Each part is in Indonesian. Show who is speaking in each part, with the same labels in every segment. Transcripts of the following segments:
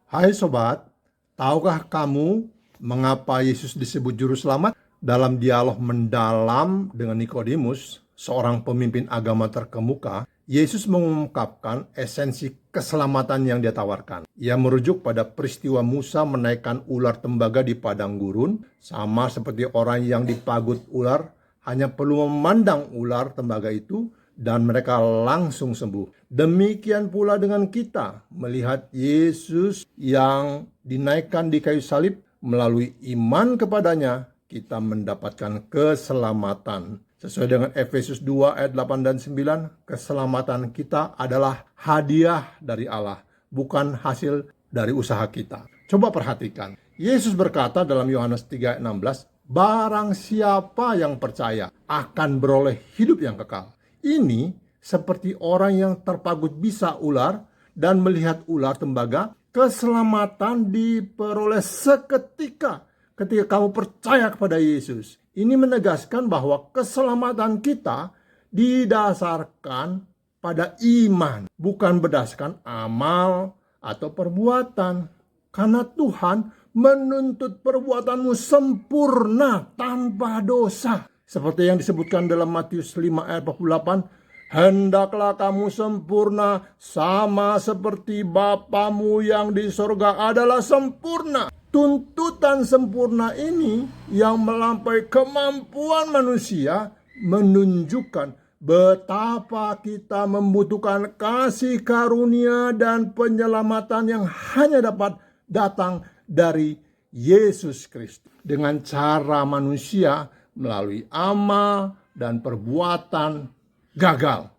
Speaker 1: Hai sobat, tahukah kamu mengapa Yesus disebut juru selamat? Dalam dialog mendalam dengan Nikodemus, seorang pemimpin agama terkemuka, Yesus mengungkapkan esensi keselamatan yang dia tawarkan. Ia merujuk pada peristiwa Musa menaikkan ular tembaga di padang gurun, sama seperti orang yang dipagut ular hanya perlu memandang ular tembaga itu dan mereka langsung sembuh. Demikian pula dengan kita melihat Yesus yang dinaikkan di kayu salib, melalui iman kepadanya kita mendapatkan keselamatan. Sesuai dengan Efesus 2 ayat 8 dan 9, keselamatan kita adalah hadiah dari Allah, bukan hasil dari usaha kita. Coba perhatikan, Yesus berkata dalam Yohanes 3 ayat 16, barang siapa yang percaya akan beroleh hidup yang kekal. Ini seperti orang yang terpagut bisa ular dan melihat ular tembaga, keselamatan diperoleh seketika ketika kamu percaya kepada Yesus. Ini menegaskan bahwa keselamatan kita didasarkan pada iman, bukan berdasarkan amal atau perbuatan. Karena Tuhan menuntut perbuatanmu sempurna tanpa dosa. Seperti yang disebutkan dalam Matius 5 ayat 48, hendaklah kamu sempurna sama seperti Bapamu yang di sorga adalah sempurna. Tuntutan sempurna ini yang melampaui kemampuan manusia menunjukkan betapa kita membutuhkan kasih karunia dan penyelamatan yang hanya dapat datang dari Yesus Kristus. Dengan cara manusia melalui amal dan perbuatan gagal.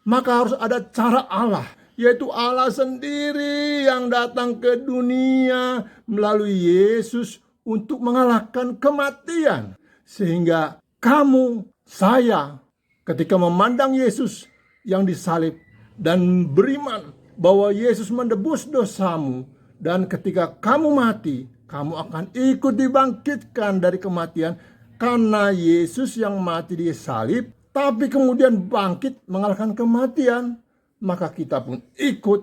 Speaker 1: Maka harus ada cara Allah, yaitu Allah sendiri yang datang ke dunia melalui Yesus untuk mengalahkan kematian. Sehingga kamu, saya, ketika memandang Yesus yang disalib dan beriman bahwa Yesus menebus dosamu, dan ketika kamu mati, kamu akan ikut dibangkitkan dari kematian, karena Yesus yang mati di salib, tapi kemudian bangkit mengalahkan kematian, maka kita pun ikut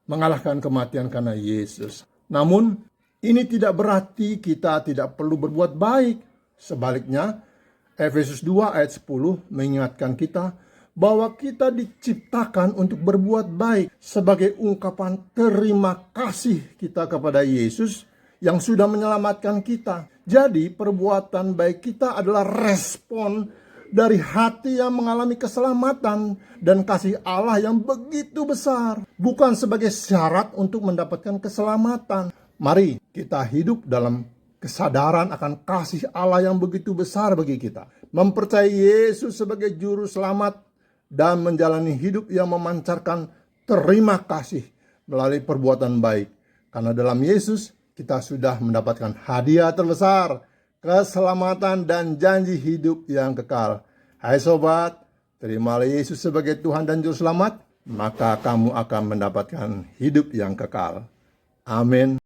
Speaker 1: mengalahkan kematian karena Yesus. Namun, ini tidak berarti kita tidak perlu berbuat baik. Sebaliknya, Efesus 2 ayat 10 mengingatkan kita bahwa kita diciptakan untuk berbuat baik sebagai ungkapan terima kasih kita kepada Yesus yang sudah menyelamatkan kita. Jadi perbuatan baik kita adalah respon dari hati yang mengalami keselamatan dan kasih Allah yang begitu besar, bukan sebagai syarat untuk mendapatkan keselamatan. Mari kita hidup dalam kesadaran akan kasih Allah yang begitu besar bagi kita, mempercayai Yesus sebagai juru selamat, dan menjalani hidup yang memancarkan terima kasih melalui perbuatan baik. Karena dalam Yesus kita sudah mendapatkan hadiah terbesar, keselamatan dan janji hidup yang kekal. Hai sobat, terimalah Yesus sebagai Tuhan dan Juru Selamat, maka kamu akan mendapatkan hidup yang kekal. Amin.